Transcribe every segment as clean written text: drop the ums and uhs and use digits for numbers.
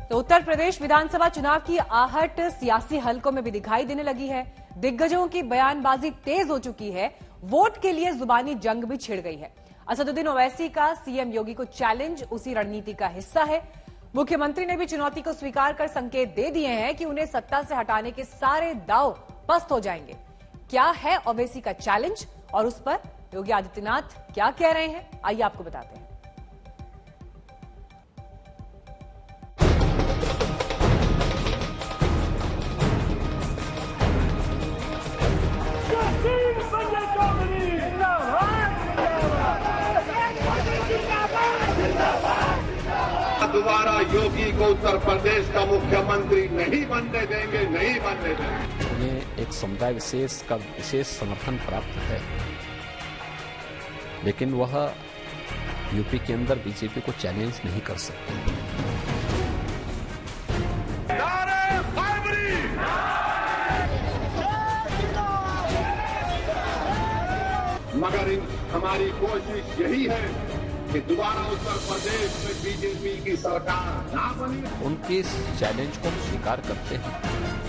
तो उत्तर प्रदेश विधानसभा चुनाव की आहट सियासी हलकों में भी दिखाई देने लगी है। दिग्गजों की बयानबाजी तेज हो चुकी है। वोट के लिए जुबानी जंग भी छिड़ गई है। असदुद्दीन ओवैसी का सीएम योगी को चैलेंज उसी रणनीति का हिस्सा है। मुख्यमंत्री ने भी चुनौती को स्वीकार कर संकेत दे दिए हैं कि उन्हें सत्ता से हटाने के सारे दांव पस्त हो जाएंगे। क्या है ओवैसी का चैलेंज और उस पर योगी आदित्यनाथ क्या कह रहे हैं, आइए आपको बताते हैं। दोबारा योगी को उत्तर प्रदेश का मुख्यमंत्री नहीं बनने देंगे, नहीं बनने देंगे। उन्हें एक समुदाय विशेष का विशेष समर्थन प्राप्त है, लेकिन वह यूपी के अंदर बीजेपी को चैलेंज नहीं कर सकते। मगर हमारी कोशिश यही है कि दोबारा उत्तर प्रदेश में बीजेपी की सरकार ना बने। उनके इस चैलेंज को हम स्वीकार करते हैं।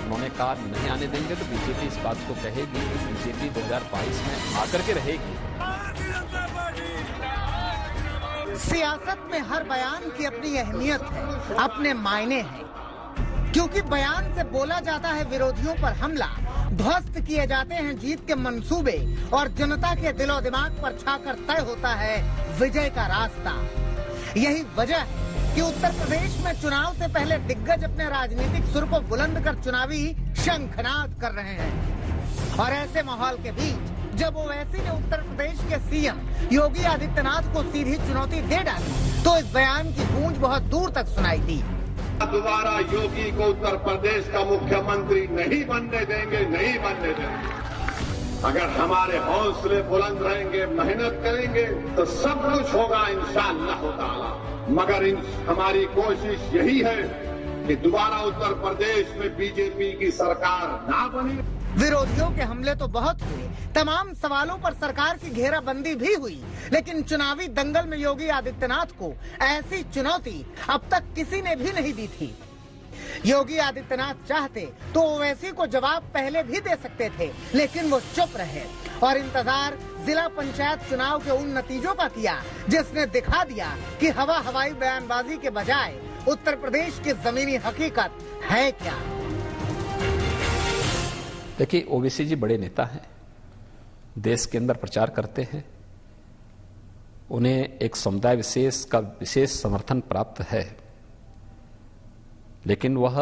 उन्होंने कहा नहीं आने देंगे तो बीजेपी इस बात को कहेगी कि बीजेपी 2022 में आकर के रहेगी। सियासत में हर बयान की अपनी अहमियत है, अपने मायने हैं। क्योंकि बयान से बोला जाता है विरोधियों पर हमला, ध्वस्त किए जाते हैं जीत के मंसूबे और जनता के दिलो दिमाग पर छाकर तय होता है विजय का रास्ता। यही वजह है कि उत्तर प्रदेश में चुनाव से पहले दिग्गज अपने राजनीतिक सुर को बुलंद कर चुनावी शंखनाद कर रहे हैं। और ऐसे माहौल के बीच जब ओवैसी ने उत्तर प्रदेश के सीएम योगी आदित्यनाथ को सीधी चुनौती दे डाली तो इस बयान की गूंज बहुत दूर तक सुनाई दी। दोबारा योगी को उत्तर प्रदेश का मुख्यमंत्री नहीं बनने देंगे, नहीं बनने देंगे। अगर हमारे हौसले बुलंद रहेंगे, मेहनत करेंगे तो सब कुछ होगा इंशाअल्लाह ताला। मगर हमारी कोशिश यही है कि दोबारा उत्तर प्रदेश में बीजेपी की सरकार ना बने। विरोधियों के हमले तो बहुत हुए, तमाम सवालों पर सरकार की घेराबंदी भी हुई, लेकिन चुनावी दंगल में योगी आदित्यनाथ को ऐसी चुनौती अब तक किसी ने भी नहीं दी थी। योगी आदित्यनाथ चाहते तो ओवैसी को जवाब पहले भी दे सकते थे, लेकिन वो चुप रहे और इंतजार जिला पंचायत चुनाव के उन नतीजों का किया जिसने दिखा दिया कि हवाई बयानबाजी के बजाय उत्तर प्रदेश की जमीनी हकीकत है क्या। देखिए, ओवैसी जी बड़े नेता हैं, देश के अंदर प्रचार करते हैं, उन्हें एक समुदाय विशेष का विशेष समर्थन प्राप्त है, लेकिन वह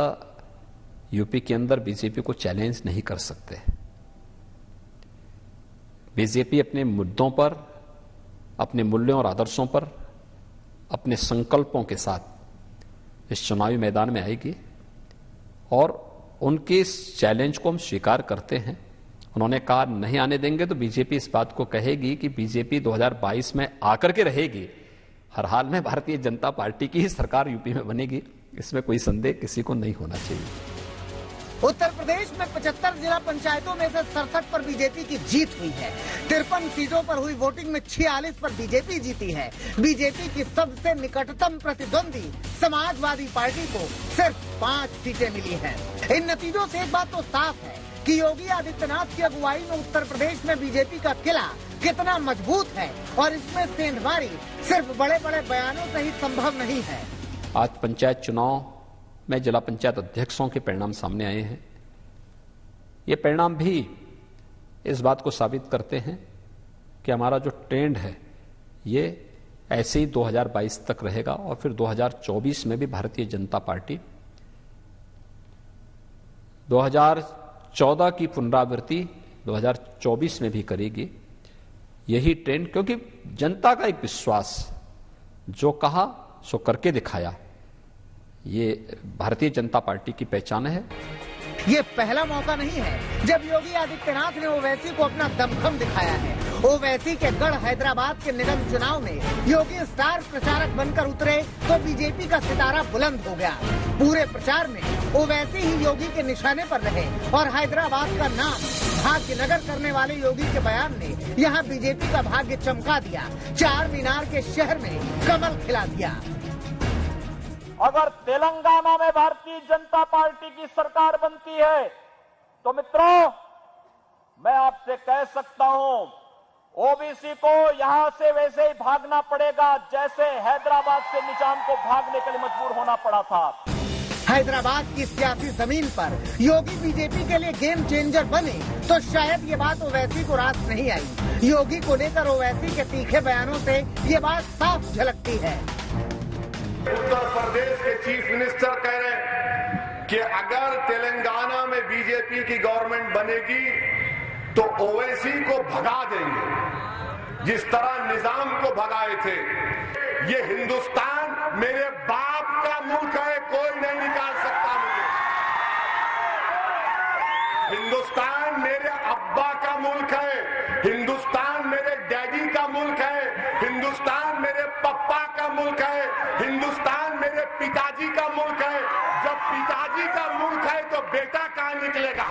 यूपी के अंदर बीजेपी को चैलेंज नहीं कर सकते। बीजेपी अपने मुद्दों पर, अपने मूल्यों और आदर्शों पर, अपने संकल्पों के साथ इस चुनावी मैदान में आएगी और उनके इस चैलेंज को हम स्वीकार करते हैं। उन्होंने कहा नहीं आने देंगे तो बीजेपी इस बात को कहेगी कि बीजेपी 2022 में आकर के रहेगी। हर हाल में भारतीय जनता पार्टी की ही सरकार यूपी में बनेगी, इसमें कोई संदेह किसी को नहीं होना चाहिए। उत्तर प्रदेश में 75 जिला पंचायतों में से 67 पर बीजेपी की जीत हुई है। 53 सीटों पर हुई वोटिंग में 46 पर बीजेपी जीती है। बीजेपी की सबसे निकटतम प्रतिद्वंदी समाजवादी पार्टी को सिर्फ 5 सीटें मिली हैं। इन नतीजों से एक बात तो साफ है कि योगी आदित्यनाथ की अगुवाई में उत्तर प्रदेश में बीजेपी का किला कितना मजबूत है और इसमें सेंधमारी सिर्फ बड़े बड़े बयानों से ही संभव नहीं है। आज पंचायत चुनाव में जिला पंचायत अध्यक्षों के परिणाम सामने आए हैं। ये परिणाम भी इस बात को साबित करते हैं कि हमारा जो ट्रेंड है ये ऐसे ही 2022 तक रहेगा और फिर 2024 में भी भारतीय जनता पार्टी 2014 की पुनरावृत्ति 2024 में भी करेगी। यही ट्रेंड, क्योंकि जनता का एक विश्वास, जो कहा सो करके दिखाया, ये भारतीय जनता पार्टी की पहचान है। ये पहला मौका नहीं है जब योगी आदित्यनाथ ने ओवैसी को अपना दमखम दिखाया है। ओवैसी के गढ़ हैदराबाद के निगम चुनाव में योगी स्टार प्रचारक बनकर उतरे तो बीजेपी का सितारा बुलंद हो गया। पूरे प्रचार में ओवैसी ही योगी के निशाने पर रहे और हैदराबाद का नाम भाग्यनगर करने वाले योगी के बयान ने यहाँ बीजेपी का भाग्य चमका दिया। चार मीनार के शहर में कमल खिला दिया। अगर तेलंगाना में भारतीय जनता पार्टी की सरकार बनती है तो मित्रों, मैं आपसे कह सकता हूं, ओबीसी को यहां से वैसे ही भागना पड़ेगा जैसे हैदराबाद से निजाम को भागने के लिए मजबूर होना पड़ा था। हैदराबाद की सियासी जमीन पर योगी बीजेपी के लिए गेम चेंजर बने तो शायद ये बात ओवैसी को रास नहीं आई। योगी को लेकर ओवैसी के तीखे बयानों से ये बात साफ झलकती है। उत्तर प्रदेश के चीफ मिनिस्टर कह रहे हैं कि अगर तेलंगाना में बीजेपी की गवर्नमेंट बनेगी तो ओवैसी को भगा देंगे, जिस तरह निजाम को भगाए थे। ये हिंदुस्तान मेरे बाप का मुल्क है, कोई नहीं निकाल सकता मुझे। हिंदुस्तान मेरे अब्बा का मुल्क है, हिंदुस्तान मेरे डैडी का मुल्क है, हिंदुस्तान मेरे पप्पा का मुल्क है, हिंदुस्तान मेरे पिताजी का मुल्क है। जब पिताजी का मुल्क है तो बेटा कहाँ निकलेगा?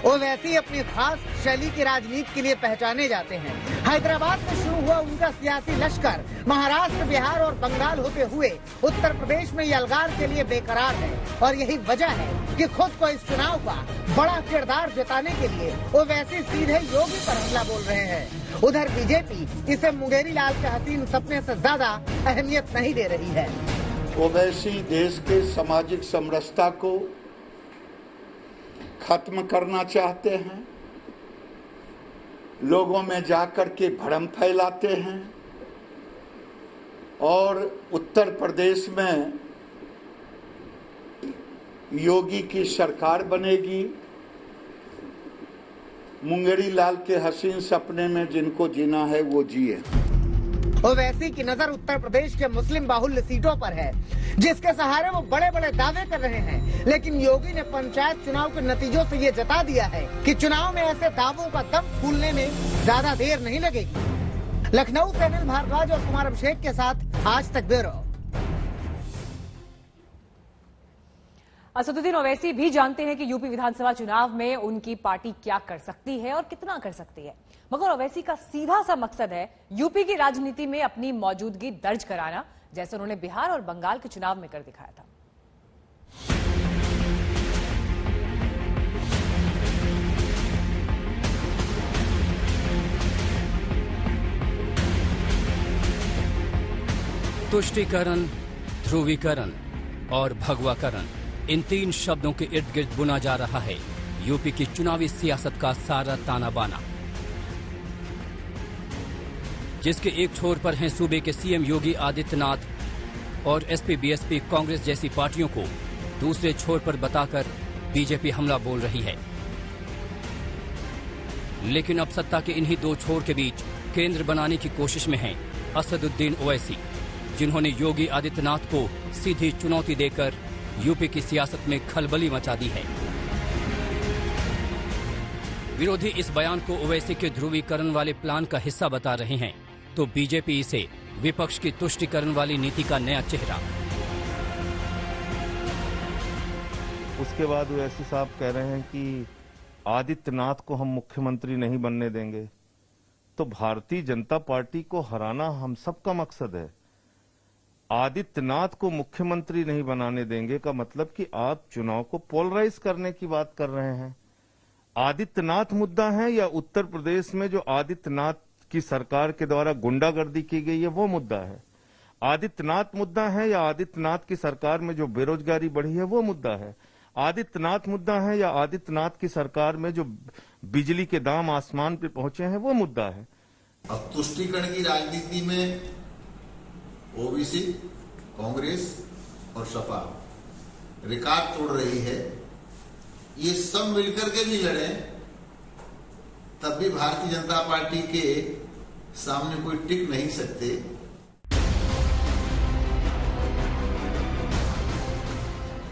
ओवैसी अपनी खास शैली की राजनीति के लिए पहचाने जाते हैं। हैदराबाद से शुरू हुआ उनका सियासी लश्कर महाराष्ट्र, बिहार और बंगाल होते हुए उत्तर प्रदेश में यलगार के लिए बेकरार है और यही वजह है कि खुद को इस चुनाव का बड़ा किरदार जताने के लिए ओवैसी सीधे योगी पर हमला बोल रहे हैं। उधर बीजेपी इसे मुंगेरी लाल के हसीन सपने से ज्यादा अहमियत नहीं दे रही है। ओवैसी देश के सामाजिक समरसता को खत्म करना चाहते हैं, लोगों में जाकर के भ्रम फैलाते हैं और उत्तर प्रदेश में योगी की सरकार बनेगी। मुंगेरी लाल के हसीन सपने में जिनको जीना है वो जिए। ओवैसी की नजर उत्तर प्रदेश के मुस्लिम बाहुल्य सीटों पर है, जिसके सहारे वो बड़े बड़े दावे कर रहे हैं। लेकिन योगी ने पंचायत चुनाव के नतीजों से ये जता दिया है कि चुनाव में ऐसे दावों का दम फूलने में ज्यादा देर नहीं लगेगी। लखनऊ से अनिल भारद्वाज और कुमार अभिषेक के साथ आज तक ब्यूरो। असदुद्दीन ओवैसी भी जानते हैं कि यूपी विधानसभा चुनाव में उनकी पार्टी क्या कर सकती है और कितना कर सकती है, मगर ओवैसी का सीधा सा मकसद है यूपी की राजनीति में अपनी मौजूदगी दर्ज कराना, जैसे उन्होंने बिहार और बंगाल के चुनाव में कर दिखाया था। तुष्टीकरण, ध्रुवीकरण और भगवाकरण, इन तीन शब्दों के इर्द गिर्द बुना जा रहा है यूपी की चुनावी सियासत का सारा ताना बाना, जिसके एक छोर पर हैं सूबे के सीएम योगी आदित्यनाथ और एसपी बीएसपी कांग्रेस जैसी पार्टियों को दूसरे छोर पर बताकर बीजेपी हमला बोल रही है। लेकिन अब सत्ता के इन्हीं दो छोर के बीच केंद्र बनाने की कोशिश में हैं असदुद्दीन ओवैसी, जिन्होंने योगी आदित्यनाथ को सीधी चुनौती देकर यूपी की सियासत में खलबली मचा दी है। विरोधी इस बयान को ओवैसी के ध्रुवीकरण वाले प्लान का हिस्सा बता रहे हैं, तो बीजेपी इसे विपक्ष की तुष्टीकरण वाली नीति का नया चेहरा। उसके बाद ओवैसी साहब कह रहे हैं कि आदित्यनाथ को हम मुख्यमंत्री नहीं बनने देंगे। तो भारतीय जनता पार्टी को हराना हम सबका मकसद है। आदित्यनाथ को मुख्यमंत्री नहीं बनाने देंगे का मतलब कि आप चुनाव को पोलराइज करने की बात कर रहे हैं। आदित्यनाथ मुद्दा है या उत्तर प्रदेश में जो आदित्यनाथ की सरकार के द्वारा गुंडागर्दी की गई है वो मुद्दा है? आदित्यनाथ मुद्दा है या आदित्यनाथ की सरकार में जो बेरोजगारी बढ़ी है वो मुद्दा है? आदित्यनाथ मुद्दा है या आदित्यनाथ की सरकार में जो बिजली के दाम आसमान पे पहुंचे हैं वो मुद्दा है? अब तुष्टीकरण की राजनीति में ओबीसी, कांग्रेस और सपा रिकॉर्ड तोड़ रही है। ये सब मिलकर के भी लड़े तब भी भारतीय जनता पार्टी के सामने कोई टिक नहीं सकते।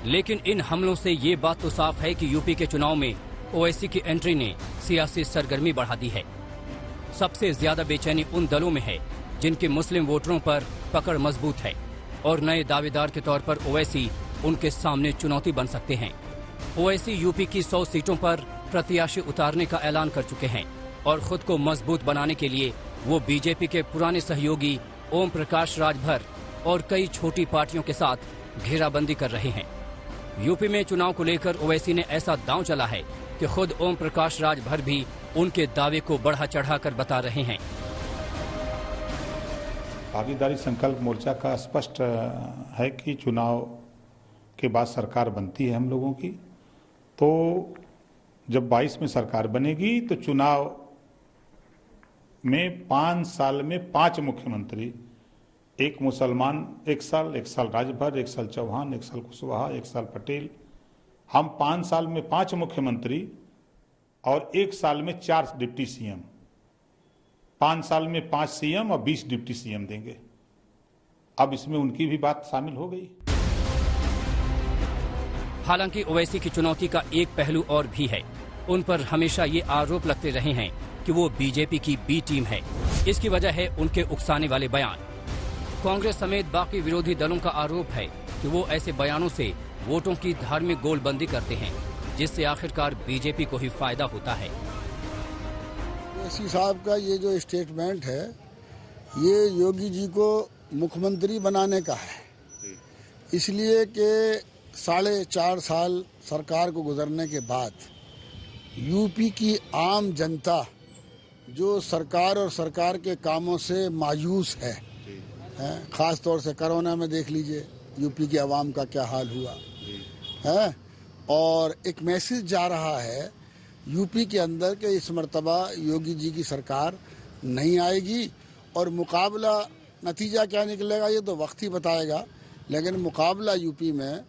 लेकिन इन हमलों से ये बात तो साफ है कि यूपी के चुनाव में ओवैसी की एंट्री ने सियासी सरगर्मी बढ़ा दी है। सबसे ज्यादा बेचैनी उन दलों में है जिनके मुस्लिम वोटरों पर पकड़ मजबूत है और नए दावेदार के तौर पर ओवैसी उनके सामने चुनौती बन सकते हैं। ओवैसी यूपी की 100 सीटों पर प्रत्याशी उतारने का ऐलान कर चुके हैं और खुद को मजबूत बनाने के लिए वो बीजेपी के पुराने सहयोगी ओम प्रकाश राजभर और कई छोटी पार्टियों के साथ घेराबंदी कर रहे हैं। यूपी में चुनाव को लेकर ओवैसी ने ऐसा दांव चला है कि खुद ओम प्रकाश राजभर भी उनके दावे को बढ़ा चढ़ाकर बता रहे हैं। भागीदारी संकल्प मोर्चा का स्पष्ट है कि चुनाव के बाद सरकार बनती है हम लोगों की, तो जब 22 में सरकार बनेगी तो चुनाव में 5 साल में 5 मुख्यमंत्री, एक मुसलमान 1 साल राजभर, 1 साल चौहान, 1 साल कुशवाहा, 1 साल पटेल, हम 5 साल में 5 मुख्यमंत्री और 1 साल में 4 डिप्टी सीएम, 5 साल में 5 सीएम और 20 डिप्टी सीएम देंगे। अब इसमें उनकी भी बात शामिल हो गई। हालांकि ओवैसी की चुनौती का एक पहलू और भी है। उन पर हमेशा ये आरोप लगते रहे हैं कि वो बीजेपी की बी टीम है। इसकी वजह है उनके उकसाने वाले बयान। कांग्रेस समेत बाकी विरोधी दलों का आरोप है कि वो ऐसे बयानों से वोटों की धार्मिक गोलबंदी करते हैं, जिससे आखिरकार बीजेपी को ही फायदा होता है। ओवैसी साहब का ये जो स्टेटमेंट है, ये योगी जी को मुख्यमंत्री बनाने का है, इसलिए कि 4.5 साल सरकार को गुजरने के बाद यूपी की आम जनता जो सरकार और सरकार के कामों से मायूस है, खास तौर से कोरोना में देख लीजिए यूपी की आवाम का क्या हाल हुआ है, और एक मैसेज जा रहा है यूपी के अंदर के इस मर्तबा योगी जी की सरकार नहीं आएगी, और मुकाबला नतीजा क्या निकलेगा ये तो वक्त ही बताएगा, लेकिन मुकाबला यूपी में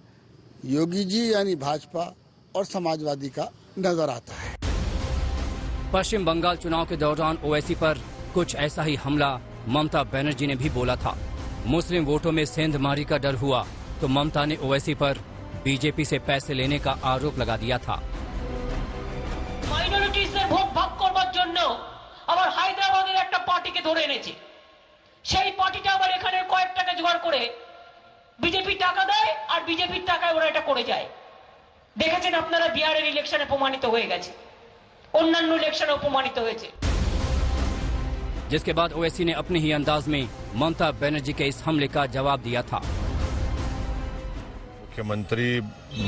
योगी जी यानी भाजपा और समाजवादी का नजर आता है। पश्चिम बंगाल चुनाव के दौरान ओवैसी पर कुछ ऐसा ही हमला ममता बनर्जी ने भी बोला था। मुस्लिम वोटों में सेंधमारी का डर हुआ तो ममता ने ओवैसी पर बीजेपी से पैसे लेने का आरोप लगा दिया था। মাইনরিটিসদের ভোট ভাগ করবার জন্য আবার হায়দ্রাবাদের একটা পার্টিকে ধরে এনেছে। সেই পার্টিটা আবার এখানে কয়েক টাকা জোগাড় করে বিজেপি টাকা দেয় আর বিজেপির টাকায় ওরা এটা করে যায়। দেখেছেন আপনারা বিহারের ইলেকশনে প্রমাণিত হয়ে গেছে, অন্যান্য ইলেকশনে প্রমাণিত হয়েছে। जिसके बाद ओवैसी ने अपने ही अंदाज में ममता बनर्जी के इस हमले का जवाब दिया था। मुख्यमंत्री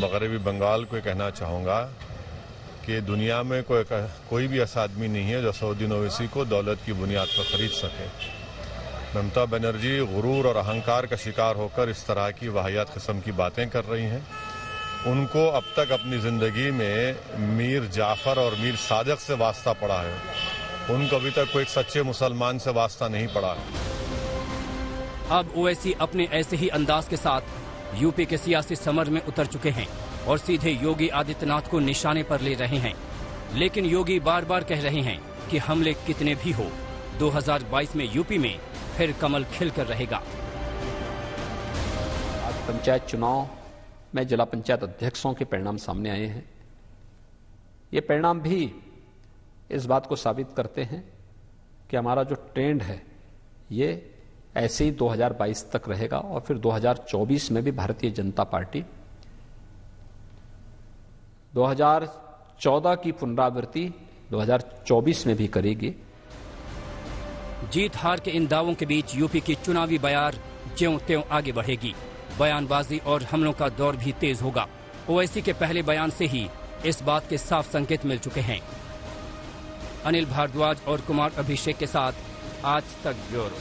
मगरबी बंगाल को कहना चाहूंगा कि दुनिया में कोई भी ऐसा आदमी नहीं है जो असदुद्दीन ओवैसी को दौलत की बुनियाद पर खरीद सके। ममता बनर्जी गुरूर और अहंकार का शिकार होकर इस तरह की वाहियात किस्म की बातें कर रही हैं। उनको अब तक अपनी जिंदगी में मीर जाफर और मीर सादिक से वास्ता पड़ा है, उनको अभी तक कोई सच्चे मुसलमान से वास्ता नहीं पड़ा है। अब ओवैसी अपने ऐसे ही अंदाज के साथ यूपी के सियासी समर में उतर चुके हैं और सीधे योगी आदित्यनाथ को निशाने पर ले रहे हैं। लेकिन योगी बार बार कह रहे हैं कि हमले कितने भी हो, 2022 में यूपी में फिर कमल खिलकर रहेगा। आज पंचायत चुनाव में जिला पंचायत अध्यक्षों के परिणाम सामने आए हैं। ये परिणाम भी इस बात को साबित करते हैं कि हमारा जो ट्रेंड है ये ऐसे ही 2022 तक रहेगा और फिर 2024 में भी भारतीय जनता पार्टी 2014 की पुनरावृत्ति 2024 में भी करेगी। जीत हार के इन दावों के बीच यूपी की चुनावी बयार ज्यों त्यों आगे बढ़ेगी। बयानबाजी और हमलों का दौर भी तेज होगा। ओवैसी के पहले बयान से ही इस बात के साफ संकेत मिल चुके हैं। अनिल भारद्वाज और कुमार अभिषेक के साथ आज तक ब्यूरो।